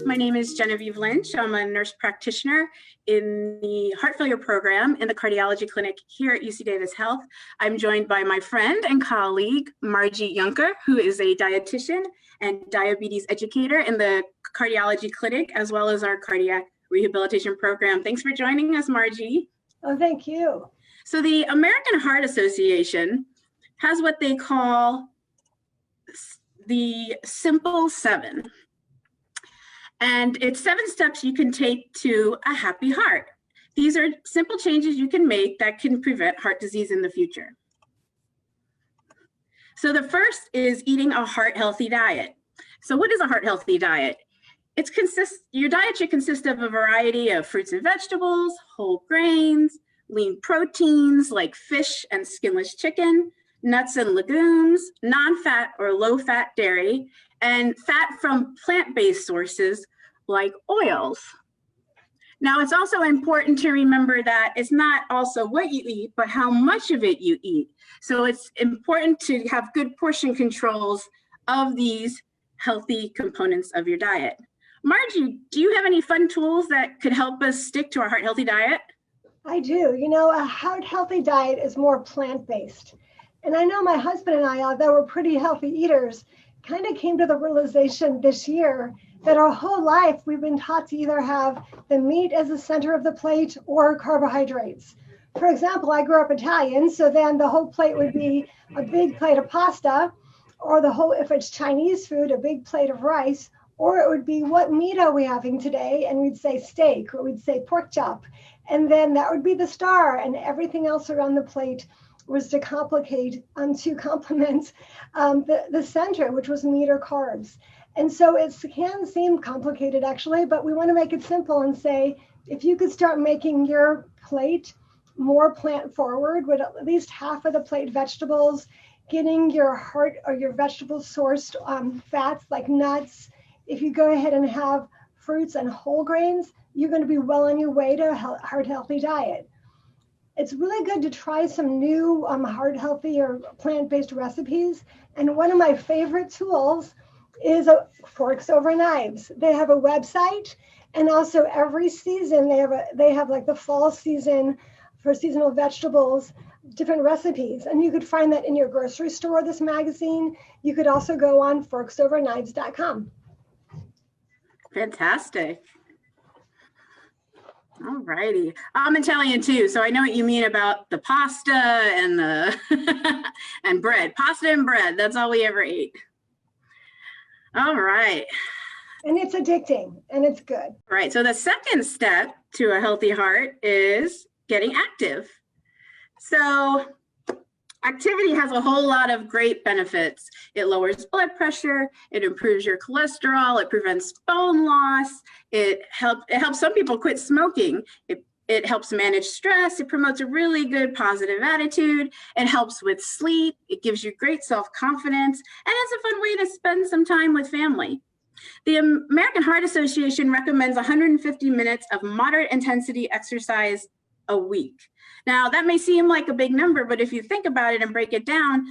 My name is Genevieve Lynch. I'm a nurse practitioner in the heart failure program in the cardiology clinic here at UC Davis Health. I'm joined by my friend and colleague, Margie Junker, who is a dietitian and diabetes educator in the cardiology clinic, as well as our cardiac rehabilitation program. Thanks for joining us, Margie. Oh, thank you. So the American Heart Association has what they call the Simple 7. And it's 7 steps you can take to a happy heart. These are simple changes you can make that can prevent heart disease in the future. So the first is eating a heart-healthy diet. So what is a heart-healthy diet? Your diet should consist of a variety of fruits and vegetables, whole grains, lean proteins like fish and skinless chicken, nuts and legumes, non-fat or low-fat dairy, and fat from plant-based sources like oils. Now, it's also important to remember that it's not also what you eat, but how much of it you eat. So it's important to have good portion controls of these healthy components of your diet. Margie, do you have any fun tools that could help us stick to our heart-healthy diet? I do. You know, a heart-healthy diet is more plant-based. And I know my husband and I, although we're pretty healthy eaters, kind of came to the realization this year that our whole life we've been taught to either have the meat as the center of the plate or carbohydrates. For example, I grew up Italian, so then the whole plate would be a big plate of pasta, or if it's Chinese food, a big plate of rice, or it would be what meat are we having today? And we'd say steak, or we'd say pork chop. And then that would be the star, and everything else around the plate was to complement the center, which was meat or carbs. And so it can seem complicated actually, but we want to make it simple and say, if you could start making your plate more plant forward with at least half of the plate vegetables, getting your heart or your vegetable sourced fats like nuts, if you go ahead and have fruits and whole grains, you're going to be well on your way to a heart healthy diet. It's really good to try some new heart healthy or plant-based recipes. And one of my favorite tools is Forks Over Knives. They have a website, and also every season they have like the fall season for seasonal vegetables, different recipes. And you could find that in your grocery store, this magazine. You could also go on forksoverknives.com. Fantastic. All righty. I'm Italian too, so I know what you mean about the pasta and the and bread. Pasta and bread, that's all we ever ate. All right. And it's addicting and it's good. Right. So the second step to a healthy heart is getting active. So activity has a whole lot of great benefits. It lowers blood pressure, it improves your cholesterol, it prevents bone loss, it helps some people quit smoking, it helps manage stress, it promotes a really good positive attitude, it helps with sleep, it gives you great self-confidence, and it's a fun way to spend some time with family. The American Heart Association recommends 150 minutes of moderate intensity exercise a week. Now, that may seem like a big number, but if you think about it and break it down,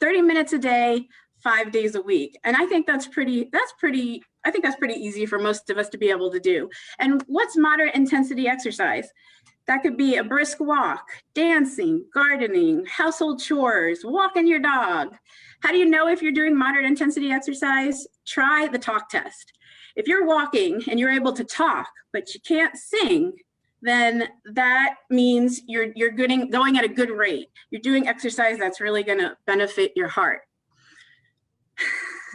30 minutes a day, 5 days a week. And I think that's pretty easy for most of us to be able to do. And what's moderate intensity exercise? That could be a brisk walk, dancing, gardening, household chores, walking your dog. How do you know if you're doing moderate intensity exercise? Try the talk test. If you're walking and you're able to talk, but you can't sing, then that means you're going at a good rate. You're doing exercise that's really going to benefit your heart.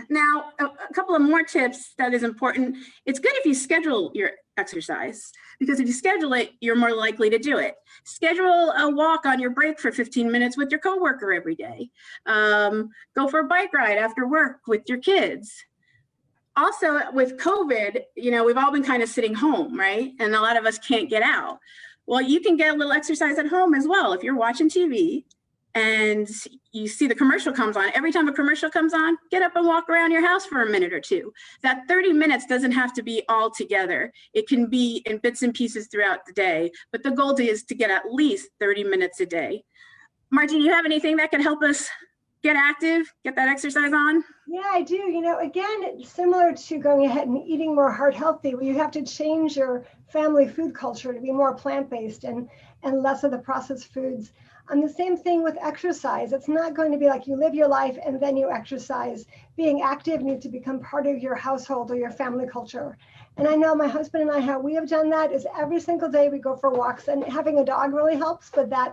Now, a couple of more tips that is important. It's good if you schedule your exercise, because if you schedule it, you're more likely to do it. Schedule a walk on your break for 15 minutes with your coworker every day. Go for a bike ride after work with your kids. Also, with COVID, we've all been kind of sitting home, right? And a lot of us can't get out. Well, you can get a little exercise at home as well. If you're watching TV and you see the commercial comes on, every time a commercial comes on, get up and walk around your house for a minute or two. That 30 minutes doesn't have to be all together. It can be in bits and pieces throughout the day, but the goal is to get at least 30 minutes a day. Margie, do you have anything that can help us get active, get that exercise on? Yeah, I do. You know, again, it's similar to going ahead and eating more heart healthy, where you have to change your family food culture to be more plant-based and less of the processed foods. And the same thing with exercise. It's not going to be like you live your life and then you exercise. Being active needs to become part of your household or your family culture. And I know my husband and I, how we have done that is every single day we go for walks, and having a dog really helps, but that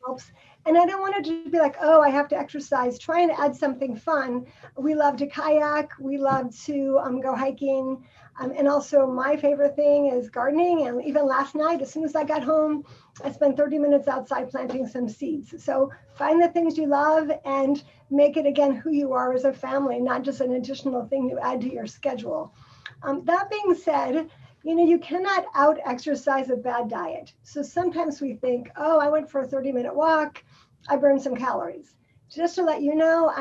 helps. And I don't want it to be like, oh, I have to exercise. Try and add something fun. We love to kayak. We love to go hiking. And also my favorite thing is gardening. And even last night, as soon as I got home, I spent 30 minutes outside planting some seeds. So find the things you love and make it, again, who you are as a family, not just an additional thing to add to your schedule. That being said, you know, you cannot out exercise a bad diet. So sometimes we think, oh, I went for a 30-minute walk, I burned some calories. Just to let you know,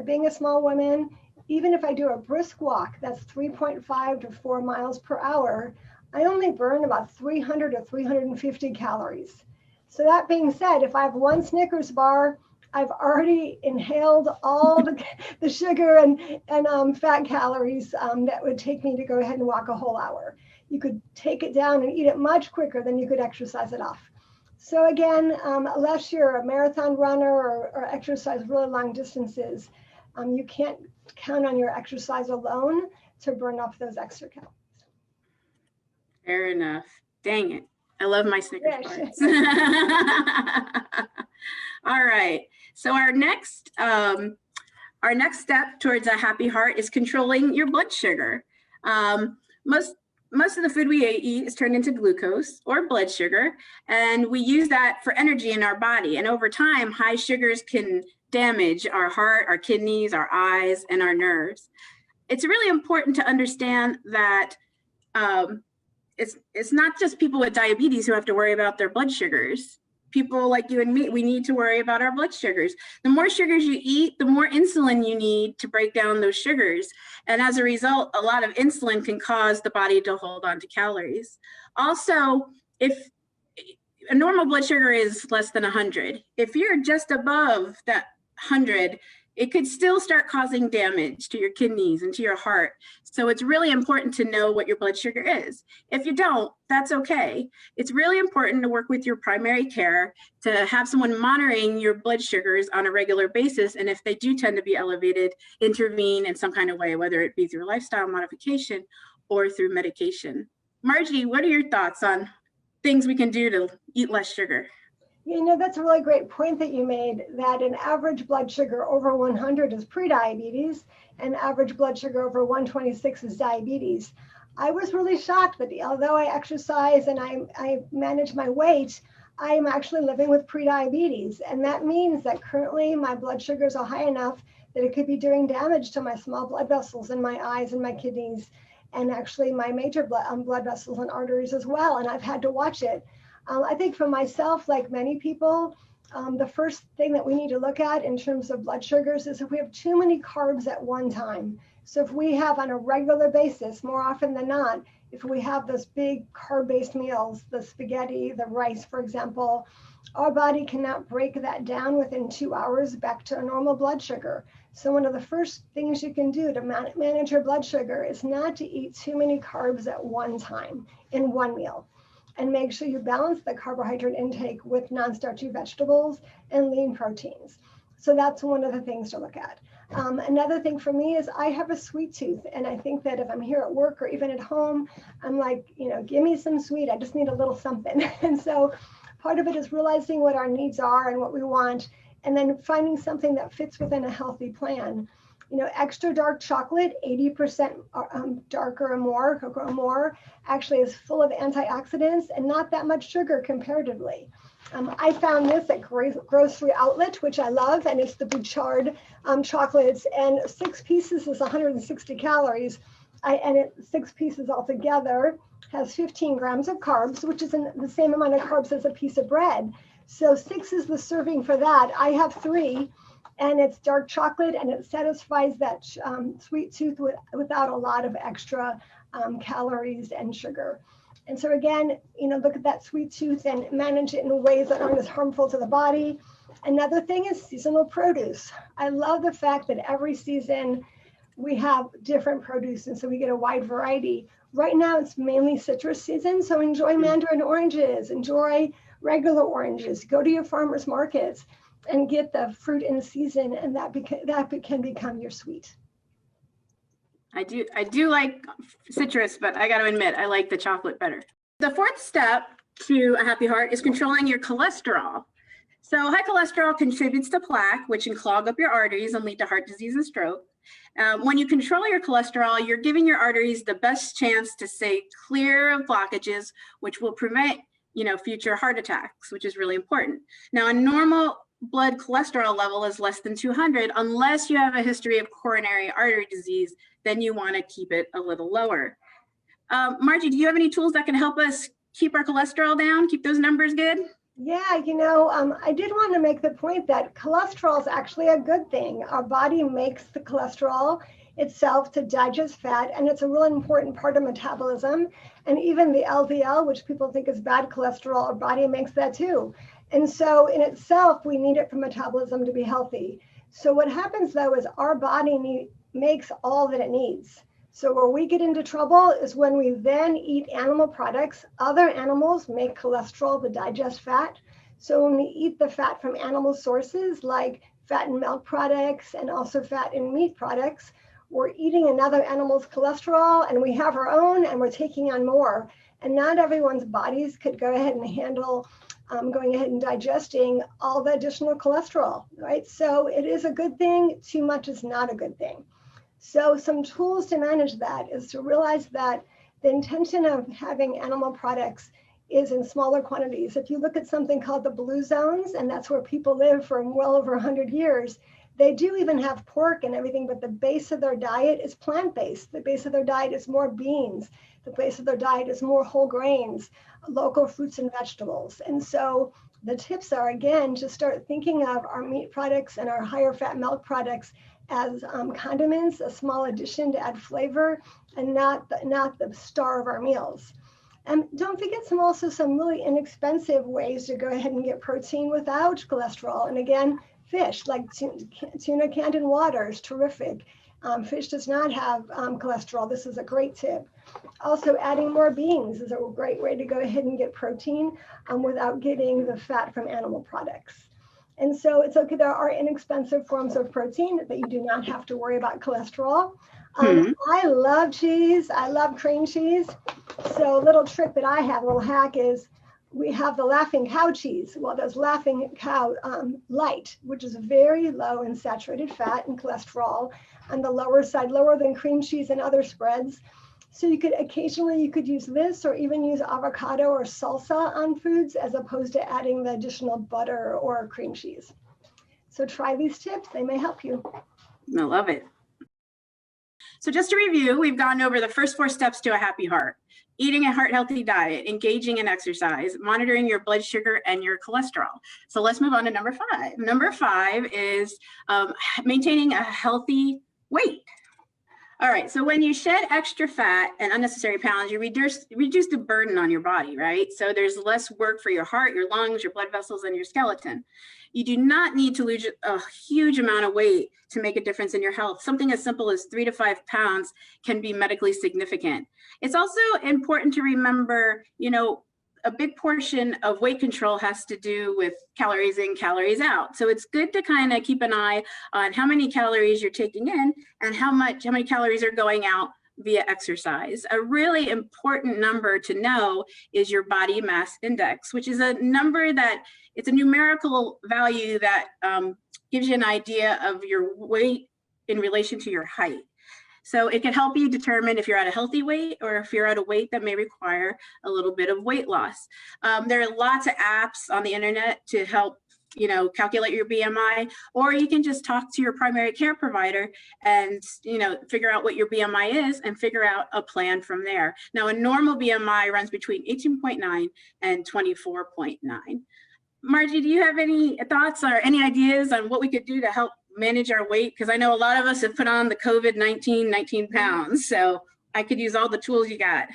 being a small woman, even if I do a brisk walk, that's 3.5 to 4 miles per hour, I only burn about 300 to 350 calories. So that being said, if I have one Snickers bar, I've already inhaled all the sugar and fat calories that would take me to go ahead and walk a whole hour. You could take it down and eat it much quicker than you could exercise it off. So again, unless you're a marathon runner or exercise really long distances, you can't count on your exercise alone to burn off those extra calories. Fair enough. Dang it. I love my Snickers bars. All right. So our next step towards a happy heart is controlling your blood sugar. Most of the food we eat is turned into glucose or blood sugar, and we use that for energy in our body. And over time, high sugars can damage our heart, our kidneys, our eyes, and our nerves. It's really important to understand that it's not just people with diabetes who have to worry about their blood sugars. People like you and me, we need to worry about our blood sugars. The more sugars you eat, the more insulin you need to break down those sugars. And as a result, a lot of insulin can cause the body to hold on to calories. Also, if a normal blood sugar is less than 100, if you're just above that 100, it could still start causing damage to your kidneys and to your heart. So it's really important to know what your blood sugar is. If you don't, that's okay. It's really important to work with your primary care to have someone monitoring your blood sugars on a regular basis. And if they do tend to be elevated, intervene in some kind of way, whether it be through lifestyle modification or through medication. Margie, what are your thoughts on things we can do to eat less sugar? You know, that's a really great point that you made, that an average blood sugar over 100 is prediabetes and average blood sugar over 126 is diabetes. I was really shocked that although I exercise and I manage my weight, I'm actually living with prediabetes. And that means that currently my blood sugars are high enough that it could be doing damage to my small blood vessels in my eyes and my kidneys, and actually my major blood vessels and arteries as well. And I've had to watch it. I think for myself, like many people, the first thing that we need to look at in terms of blood sugars is if we have too many carbs at one time. So if we have on a regular basis, more often than not, if we have those big carb-based meals, the spaghetti, the rice, for example, our body cannot break that down within 2 hours back to a normal blood sugar. So one of the first things you can do to manage your blood sugar is not to eat too many carbs at one time in one meal. And make sure you balance the carbohydrate intake with non-starchy vegetables and lean proteins. So that's one of the things to look at. Another thing for me is I have a sweet tooth. And I think that if I'm here at work or even at home, I'm like, you know, give me some sweet. I just need a little something. And so part of it is realizing what our needs are and what we want, and then finding something that fits within a healthy plan. You know, extra dark chocolate, 80% darker or more, cocoa or more, actually is full of antioxidants and not that much sugar comparatively. I found this at Grocery Outlet, which I love, and it's the Bouchard chocolates, and 6 pieces is 160 calories, and 6 pieces altogether has 15 grams of carbs, which is the same amount of carbs as a piece of bread. So 6 is the serving for that. I have 3. And it's dark chocolate, and it satisfies that sweet tooth without a lot of extra calories and sugar. And so again, you know, look at that sweet tooth and manage it in ways that aren't as harmful to the body. Another thing is seasonal produce. I love the fact that every season we have different produce, and so we get a wide variety. Right now it's mainly citrus season, so enjoy mandarin oranges, enjoy regular oranges, go to your farmers markets and get the fruit in season, and that can become your sweet. I do like citrus, but I got to admit, I like the chocolate better. The fourth step to a happy heart is controlling your cholesterol. So high cholesterol contributes to plaque, which can clog up your arteries and lead to heart disease and stroke. When you control your cholesterol, you're giving your arteries the best chance to stay clear of blockages, which will prevent, future heart attacks, which is really important. Now, a normal blood cholesterol level is less than 200, unless you have a history of coronary artery disease, then you want to keep it a little lower. Margie, do you have any tools that can help us keep our cholesterol down, keep those numbers good? Yeah, I did want to make the point that cholesterol is actually a good thing. Our body makes the cholesterol itself to digest fat, and it's a really important part of metabolism. And even the LDL, which people think is bad cholesterol, our body makes that too. And so in itself, we need it for metabolism to be healthy. So what happens though is our body makes all that it needs. So where we get into trouble is when we then eat animal products. Other animals make cholesterol to digest fat. So when we eat the fat from animal sources like fat in milk products and also fat in meat products, we're eating another animal's cholesterol, and we have our own, and we're taking on more. And not everyone's bodies could go ahead and handle going ahead and digesting all the additional cholesterol, right? So it is a good thing. Too much is not a good thing. So some tools to manage that is to realize that the intention of having animal products is in smaller quantities. If you look at something called the blue zones, and that's where people live for well over 100 years, they do even have pork and everything, but the base of their diet is plant-based. The base of their diet is more beans. The base of their diet is more whole grains, local fruits and vegetables. And so the tips are, again, to start thinking of our meat products and our higher fat milk products as condiments, a small addition to add flavor, and not the star of our meals. And don't forget some really inexpensive ways to go ahead and get protein without cholesterol. And again, fish, like tuna canned in water is terrific. Fish does not have cholesterol. This is a great tip. Also, adding more beans is a great way to go ahead and get protein without getting the fat from animal products. And so it's okay, there are inexpensive forms of protein that you do not have to worry about cholesterol. I love cheese. I love cream cheese. So a little trick that I have, a little hack is we have the Laughing Cow cheese. Well, there's Laughing Cow Light, which is very low in saturated fat and cholesterol on the lower side, lower than cream cheese and other spreads. So you could occasionally use this, or even use avocado or salsa on foods as opposed to adding the additional butter or cream cheese. So try these tips, they may help you. I love it. So just to review, we've gone over the first 4 steps to a happy heart: eating a heart-healthy diet, engaging in exercise, monitoring your blood sugar and your cholesterol. So let's move on to number 5. Number 5 is maintaining a healthy weight. All right, so when you shed extra fat and unnecessary pounds, you reduce the burden on your body, right? So there's less work for your heart, your lungs, your blood vessels, and your skeleton. You do not need to lose a huge amount of weight to make a difference in your health. Something as simple as 3 to 5 pounds can be medically significant. It's also important to remember, a big portion of weight control has to do with calories in, calories out. So it's good to kind of keep an eye on how many calories you're taking in and how many calories are going out via exercise. A really important number to know is your body mass index, which is a number that it's a numerical value that gives you an idea of your weight in relation to your height. So it can help you determine if you're at a healthy weight or if you're at a weight that may require a little bit of weight loss. There are lots of apps on the internet to help calculate your BMI, or you can just talk to your primary care provider and figure out what your BMI is and figure out a plan from there. Now, a normal BMI runs between 18.9 and 24.9. Margie, do you have any thoughts or any ideas on what we could do to help manage our weight? Because I know a lot of us have put on the COVID-19 19 pounds, so I could use all the tools you got.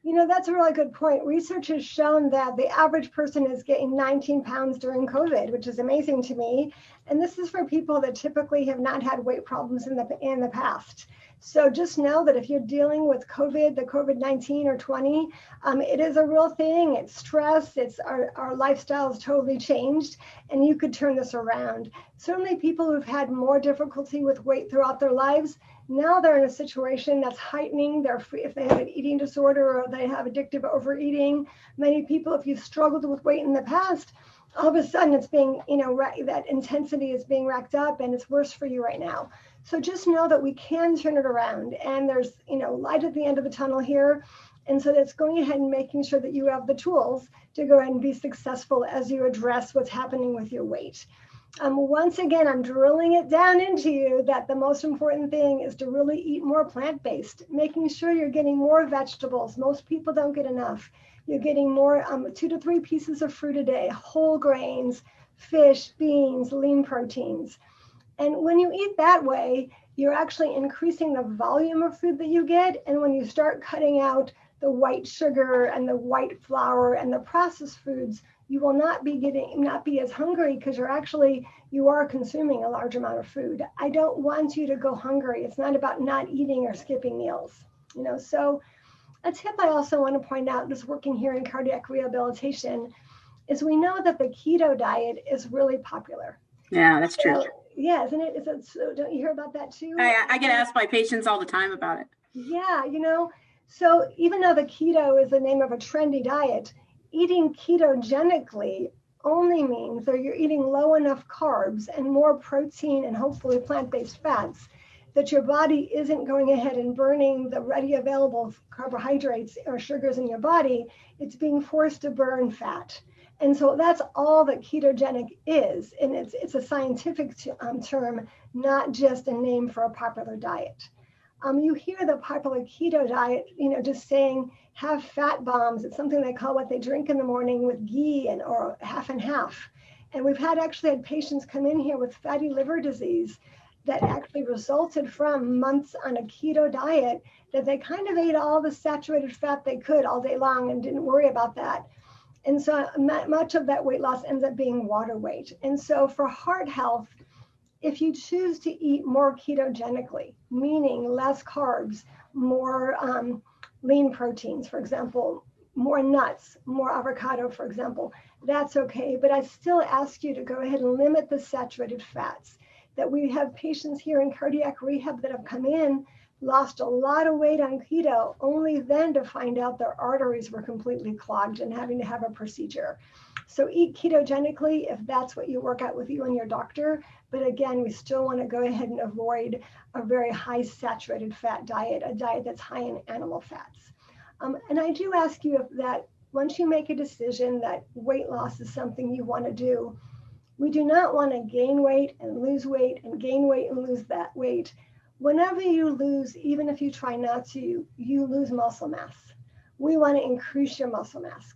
You know, that's a really good point. Research has shown that the average person is getting 19 pounds during COVID, which is amazing to me. And this is for people that typically have not had weight problems in the past. So just know that if you're dealing with COVID, the COVID-19 or 20, it is a real thing. It's stress. It's our lifestyle is totally changed, and you could turn this around. Certainly, people who've had more difficulty with weight throughout their lives, now they're in a situation that's heightening their, if they have an eating disorder or they have addictive overeating. Many people, if you've struggled with weight in the past, all of a sudden it's being, that intensity is being racked up and it's worse for you right now. So just know that we can turn it around, and there's, light at the end of the tunnel here. And so that's going ahead and making sure that you have the tools to go ahead and be successful as you address what's happening with your weight. Once again, I'm drilling it down into you that the most important thing is to really eat more plant-based, making sure you're getting more vegetables. Most people don't get enough. You're getting more 2 to 3 pieces of fruit a day, whole grains, fish, beans, lean proteins. And when you eat that way, you're actually increasing the volume of food that you get. And when you start cutting out the white sugar and the white flour and the processed foods, you will not be as hungry because you are consuming a large amount of food. I don't want you to go hungry. It's not about not eating or skipping meals. So a tip I also want to point out, just working here in cardiac rehabilitation, is we know that the keto diet is really popular. Yeah, that's true. Yeah, isn't it? So don't you hear about that too? I get asked by patients all the time about it. Yeah, so even though the keto is the name of a trendy diet, eating ketogenically only means that you're eating low enough carbs and more protein and hopefully plant-based fats that your body isn't going ahead and burning the ready available carbohydrates or sugars in your body. It's being forced to burn fat. And so that's all that ketogenic is. And it's a scientific term, not just a name for a popular diet. You hear the popular keto diet, just saying have fat bombs. It's something they call what they drink in the morning with ghee or half and half. And we've actually had patients come in here with fatty liver disease that actually resulted from months on a keto diet, that they kind of ate all the saturated fat they could all day long and didn't worry about that. And so much of that weight loss ends up being water weight. And so for heart health, if you choose to eat more ketogenically, meaning less carbs, more lean proteins, for example, more nuts, more avocado, for example, that's okay. But I still ask you to go ahead and limit the saturated fats. That we have patients here in cardiac rehab that have come in, lost a lot of weight on keto, only then to find out their arteries were completely clogged and having to have a procedure. So eat ketogenically if that's what you work out with you and your doctor. But again, we still want to go ahead and avoid a very high saturated fat diet, a diet that's high in animal fats. And I do ask you that once you make a decision that weight loss is something you want to do, we do not want to gain weight and lose weight and gain weight and lose that weight. Whenever you lose, even if you try not to, you lose muscle mass. We want to increase your muscle mass.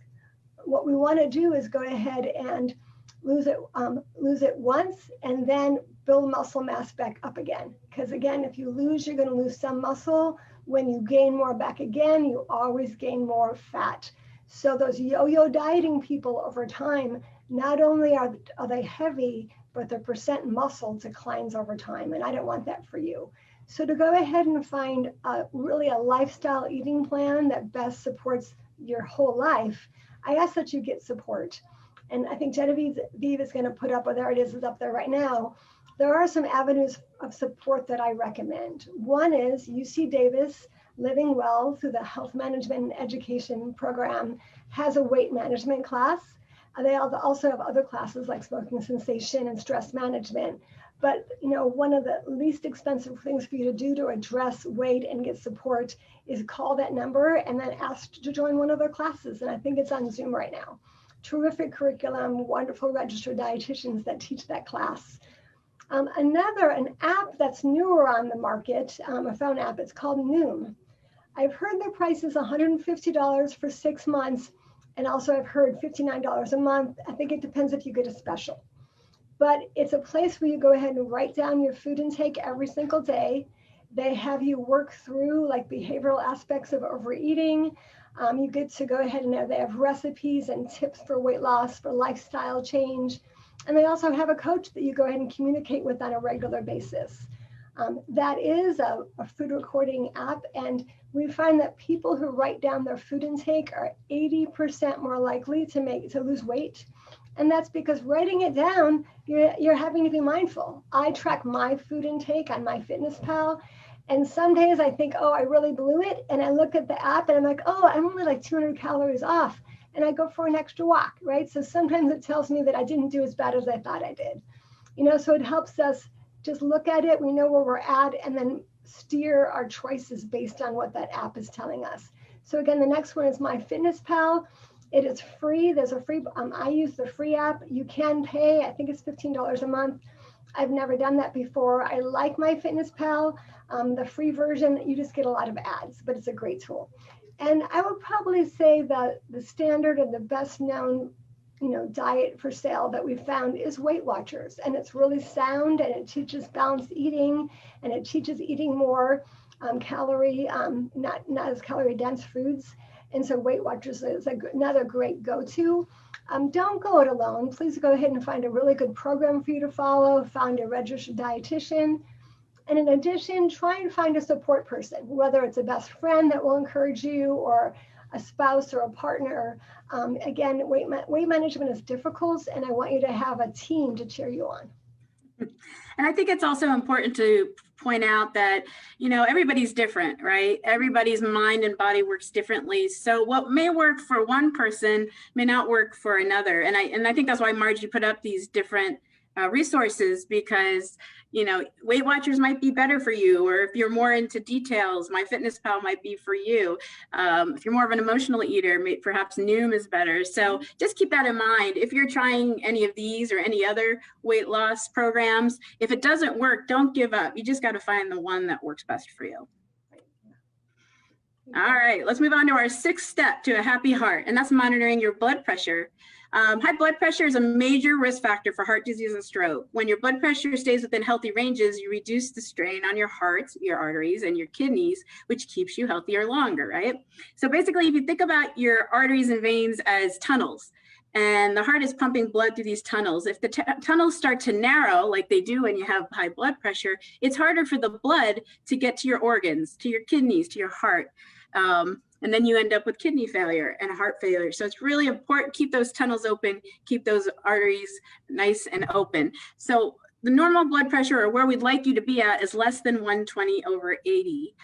What we want to do is go ahead and lose it once and then build muscle mass back up again. Because again, if you lose, you're going to lose some muscle. When you gain more back again, you always gain more fat. So those yo-yo dieting people over time, not only are they heavy, but their percent muscle declines over time. And I don't want that for you. So to go ahead and find really a lifestyle eating plan that best supports your whole life, I ask that you get support. And I think Genevieve is going to put up, or there it is up there right now. There are some avenues of support that I recommend. One is UC Davis Living Well through the Health Management and Education program has a weight management class. They also have other classes like smoking cessation and stress management. But one of the least expensive things for you to do to address weight and get support is call that number and then ask to join one of their classes. And I think it's on Zoom right now. Terrific curriculum, wonderful registered dietitians that teach that class. An app that's newer on the market, a phone app, it's called Noom. I've heard the price is $150 for 6 months. And also I've heard $59 a month. I think it depends if you get a special. But it's a place where you go ahead and write down your food intake every single day. They have you work through like behavioral aspects of overeating. You get to go ahead and they have recipes and tips for weight loss, for lifestyle change. And they also have a coach that you go ahead and communicate with on a regular basis. That is a food recording app. And we find that people who write down their food intake are 80% more likely to lose weight. And that's because writing it down, you're having to be mindful. I track my food intake on MyFitnessPal. And some days I think, oh, I really blew it. And I look at the app and I'm like, oh, I'm only like 200 calories off. And I go for an extra walk, right? So sometimes it tells me that I didn't do as bad as I thought I did. So it helps us just look at it. We know where we're at and then steer our choices based on what that app is telling us. So again, the next one is MyFitnessPal. It is free. There's a free, I use the free app. You can pay, I think it's $15 a month. I've never done that before. I like MyFitnessPal. The free version, you just get a lot of ads, but it's a great tool. And I would probably say that the standard and the best known, diet for sale that we found is Weight Watchers. And it's really sound and it teaches balanced eating and it teaches eating more calorie, not as calorie dense foods. And so Weight Watchers is another great go-to. Don't go it alone. Please go ahead and find a really good program for you to follow, find a registered dietitian. And in addition, try and find a support person, whether it's a best friend that will encourage you or a spouse or a partner. Again, weight management is difficult, and I want you to have a team to cheer you on. And I think it's also important to point out that, everybody's different, right? Everybody's mind and body works differently. So what may work for one person may not work for another. And I think that's why Margie put up these different resources, because Weight Watchers might be better for you, or if you're more into details, MyFitnessPal might be for you. If you're more of an emotional eater, perhaps Noom is better. So just keep that in mind. If you're trying any of these or any other weight loss programs, if it doesn't work, don't give up. You just got to find the one that works best for you. All right, let's move on to our sixth step to a happy heart, and that's monitoring your blood pressure. High blood pressure is a major risk factor for heart disease and stroke. When your blood pressure stays within healthy ranges, you reduce the strain on your heart, your arteries, and your kidneys, which keeps you healthier longer, right? So basically, if you think about your arteries and veins as tunnels, and the heart is pumping blood through these tunnels, if the tunnels start to narrow, like they do when you have high blood pressure, it's harder for the blood to get to your organs, to your kidneys, to your heart. And then you end up with kidney failure and heart failure. So it's really important, keep those tunnels open, keep those arteries nice and open. So the normal blood pressure, or where we'd like you to be at, is less than 120/80.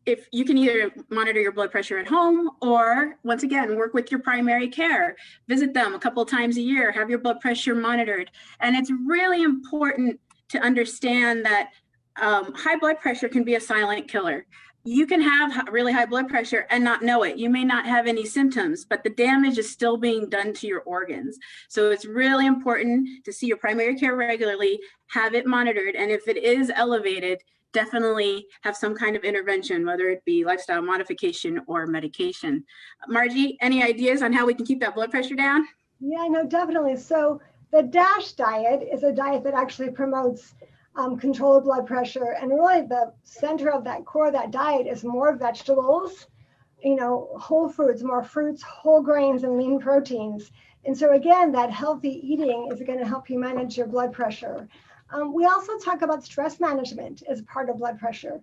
If you can either monitor your blood pressure at home, or once again, work with your primary care, visit them a couple of times a year, have your blood pressure monitored. And it's really important to understand that high blood pressure can be a silent killer. You can have really high blood pressure and not know it. You may not have any symptoms, but the damage is still being done to your organs. So it's really important to see your primary care regularly, have it monitored, and if it is elevated, definitely have some kind of intervention, whether it be lifestyle modification or medication. Margie, any ideas on how we can keep that blood pressure down? Yeah, no, definitely. So the DASH diet is a diet that actually promotes control of blood pressure. And really the center of that core of that diet is more vegetables, whole foods, more fruits, whole grains, and lean proteins. And so again, that healthy eating is going to help you manage your blood pressure. We also talk about stress management as part of blood pressure.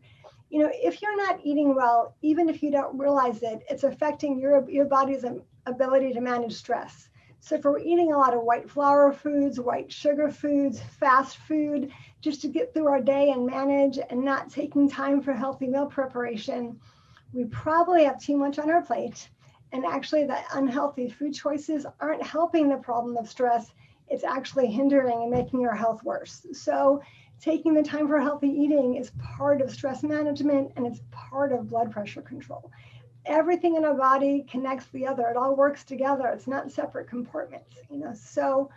If you're not eating well, even if you don't realize it, it's affecting your body's ability to manage stress. So if we're eating a lot of white flour foods, white sugar foods, fast food, just to get through our day and manage, and not taking time for healthy meal preparation, we probably have too much on our plate. And actually the unhealthy food choices aren't helping the problem of stress. It's actually hindering and making your health worse. So taking the time for healthy eating is part of stress management, and it's part of blood pressure control. Everything in our body connects the other. It all works together. It's not separate compartments, So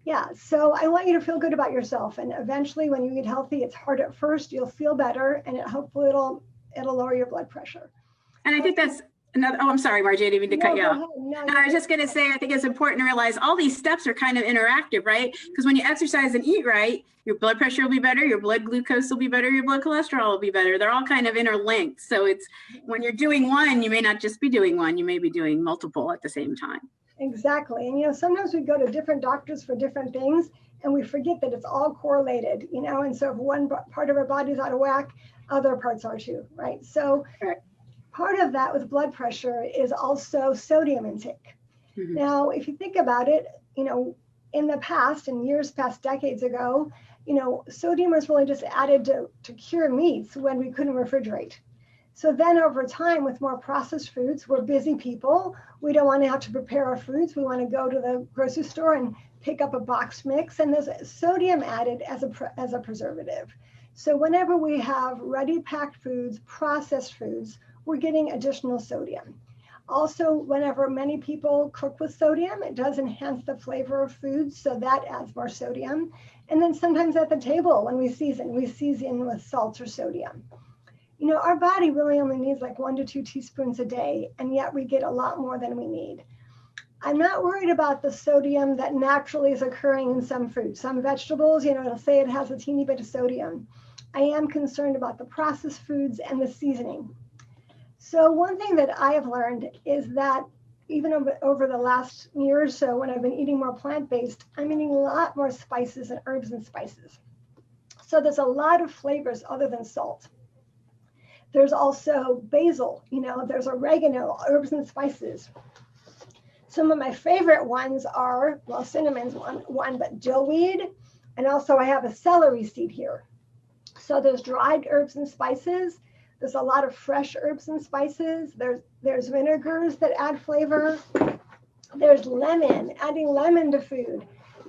yeah, so I want you to feel good about yourself. And eventually when you eat healthy, it's hard at first, you'll feel better, and hopefully it'll lower your blood pressure. And I think that's I'm sorry, Margie, I didn't mean to cut No, you go off. ahead. No, I was just going to say, I think it's important to realize all these steps are kind of interactive, right? Because when you exercise and eat right, your blood pressure will be better, your blood glucose will be better, your blood cholesterol will be better. They're all kind of interlinked. So it's when you're doing one, you may not just be doing one, you may be doing multiple at the same time. exactly. And, you know, sometimes we go to different doctors for different things and we forget that it's all correlated, you know, and so if one part of our body's out of whack, other parts are too, right? So Correct. part of that with blood pressure is also sodium intake. Mhm. Now, if you think about it, you know, in the past, in years past, decades ago, you know, sodium was really just added to cure meats when we couldn't refrigerate. So then over time, with more processed foods, we're busy people. We don't want to have to prepare our foods. We want to go to the grocery store and pick up a boxed mix, and there's sodium added as a preservative. So whenever we have ready packed foods, processed foods, we're getting additional sodium. Also, whenever many people cook with sodium, it does enhance the flavor of foods, so that adds more sodium. And then sometimes at the table, when we season with salt or sodium. You know, our body really only needs like 1 to 2 teaspoons a day, and yet we get a lot more than we need. I'm not worried about the sodium that naturally is occurring in some foods. Some vegetables, you know, it'll say it has a teeny bit of sodium. I am concerned about the processed foods and the seasoning. So one thing that I have learned is that even over the last year or so, when I've been eating more plant-based, I'm eating a lot more spices and herbs and spices. So there's a lot of flavors other than salt. There's also basil, you know, there's oregano, herbs and spices. Some of my favorite ones are, well, cinnamon's one, but dillweed, and also I have a celery seed here. So there's dried herbs and spices. There's a lot of fresh herbs and spices. There's vinegars that add flavor. There's lemon, adding lemon to food,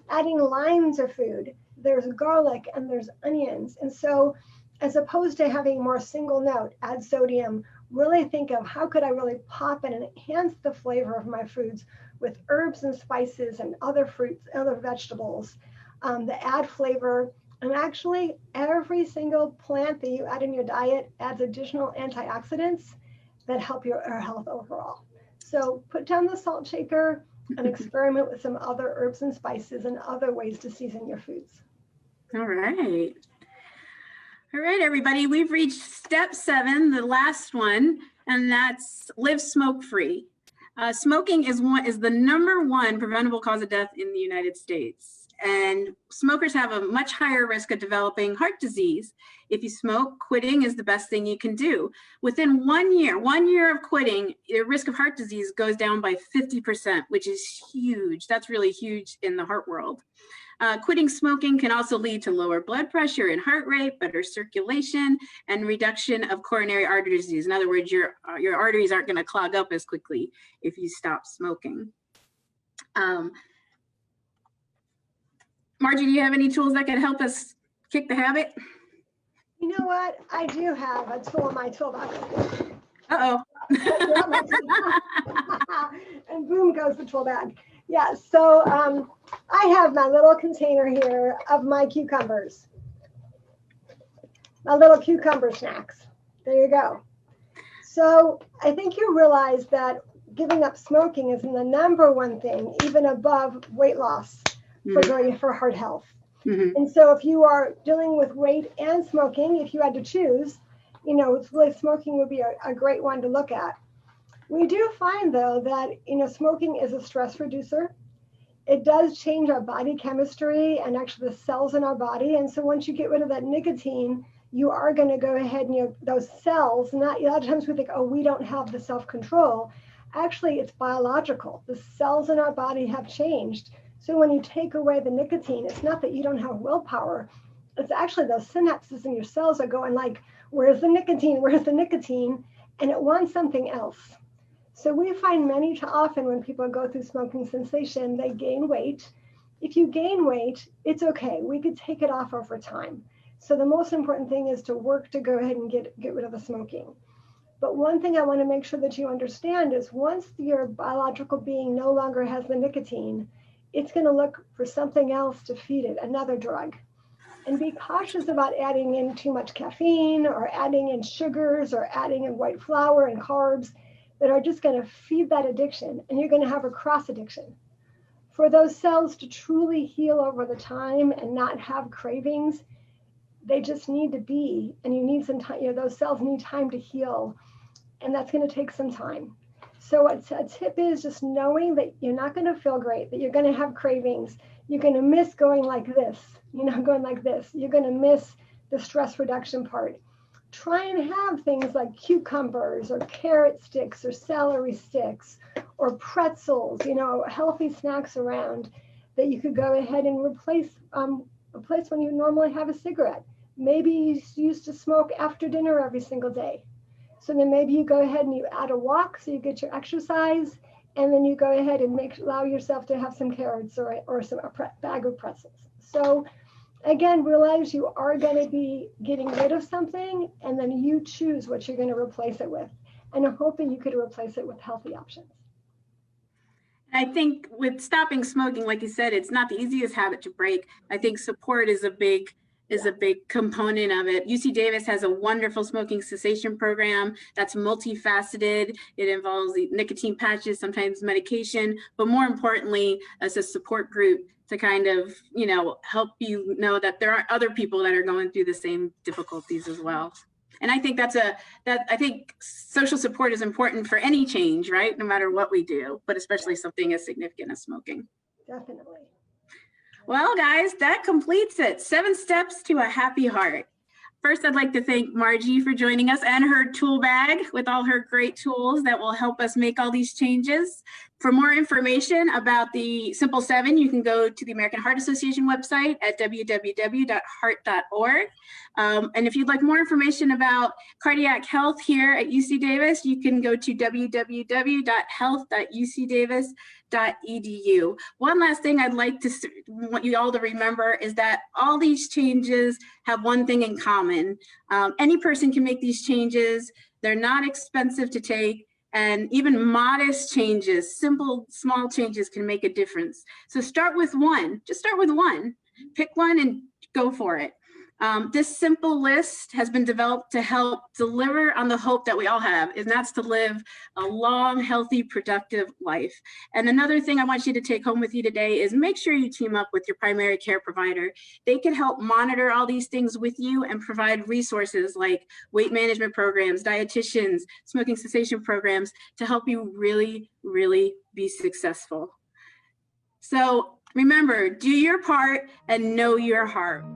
adding lime to food. There's garlic and there's onions. And so as opposed to having more single note, add sodium, really think of how could I really pop and enhance the flavor of my foods with herbs and spices and other fruits, other vegetables that add flavor. And actually, every single plant that you add in your diet adds additional antioxidants that help your health overall. So put down the salt shaker and experiment with some other herbs and spices and other ways to season your foods. All right. All right, everybody, we've reached step 7, the last one, and that's live smoke-free. Smoking is the #1 preventable cause of death in the United States. And smokers have a much higher risk of developing heart disease. If you smoke, quitting is the best thing you can do. Within 1 year of quitting, the risk of heart disease goes down by 50%, which is huge. That's really huge in the heart world. Quitting smoking can also lead to lower blood pressure and heart rate, better circulation, and reduction of coronary artery disease. In other words, your arteries aren't going to clog up as quickly if you stop smoking. Margie, do you have any tools that can help us kick the habit? You know what? I do have a tool in my toolbox. Uh-oh. And boom goes the tool bag. Yeah, so I have my little container here of my cucumbers. My little cucumber snacks. There you go. So I think you realize that giving up smoking is the #1 thing, even above weight loss for heart health. Mm-hmm. And so if you are dealing with weight and smoking, if you had to choose, you know, really smoking would be a great one to look at. We do find, though, that, you know, smoking is a stress reducer. It does change our body chemistry and actually the cells in our body. And so once you get rid of that nicotine, you are going to go ahead and, you know, those cells, not, a lot of times we think, oh, we don't have the self-control. Actually, it's biological. The cells in our body have changed. So when you take away the nicotine, it's not that you don't have willpower. It's actually those synapses in your cells are going like, where's the nicotine? Where's the nicotine? And it wants something else. So we find many often when people go through smoking cessation, they gain weight. If you gain weight, it's okay. We could take it off over time. So the most important thing is to work to go ahead and get rid of the smoking. But one thing I want to make sure that you understand is once your biological being no longer has the nicotine, it's going to look for something else to feed it, another drug. And be cautious about adding in too much caffeine or adding in sugars or adding in white flour and carbs, that are just going to feed that addiction, and you're going to have a cross addiction. For those cells to truly heal over the time and not have cravings, they just need to be, and you need some time, those cells need time to heal, and that's going to take some time. So a tip is just knowing that you're not going to feel great, that you're going to have cravings. You're going to miss going like this, going like this. You're going to miss the stress reduction part. Try and have things like cucumbers or carrot sticks or celery sticks or pretzels, healthy snacks around that you could go ahead and replace when you normally have a cigarette. Maybe you used to smoke after dinner every single day. So then maybe you go ahead and you add a walk so you get your exercise, and then you go ahead and allow yourself to have some carrots or a bag of pretzels. So again, realize you are going to be getting rid of something, and then you choose what you're going to replace it with. And I'm hoping you could replace it with healthy options. I think with stopping smoking, like you said, it's not the easiest habit to break. I think support is a big component of it. UC Davis has a wonderful smoking cessation program that's multifaceted. It involves nicotine patches, sometimes medication, but more importantly, as a support group to kind of, help you know that there are other people that are going through the same difficulties as well. And I think I think social support is important for any change, right? No matter what we do, but especially something as significant as smoking. Definitely. Well, guys, that completes it. 7 steps to a happy heart. First, I'd like to thank Margie for joining us and her tool bag with all her great tools that will help us make all these changes. For more information about the Simple 7, you can go to the American Heart Association website at www.heart.org. And if you'd like more information about cardiac health here at UC Davis, you can go to www.health.ucdavis.edu. One last thing I'd like to want you all to remember is that all these changes have one thing in common. Any person can make these changes. They're not expensive to take. And even modest changes, simple, small changes can make a difference. So start with one, just start with one. Pick one and go for it. This simple list has been developed to help deliver on the hope that we all have, and that's to live a long, healthy, productive life. And another thing I want you to take home with you today is make sure you team up with your primary care provider. They can help monitor all these things with you and provide resources like weight management programs, dietitians, smoking cessation programs to help you really, really be successful. So remember, do your part and know your heart.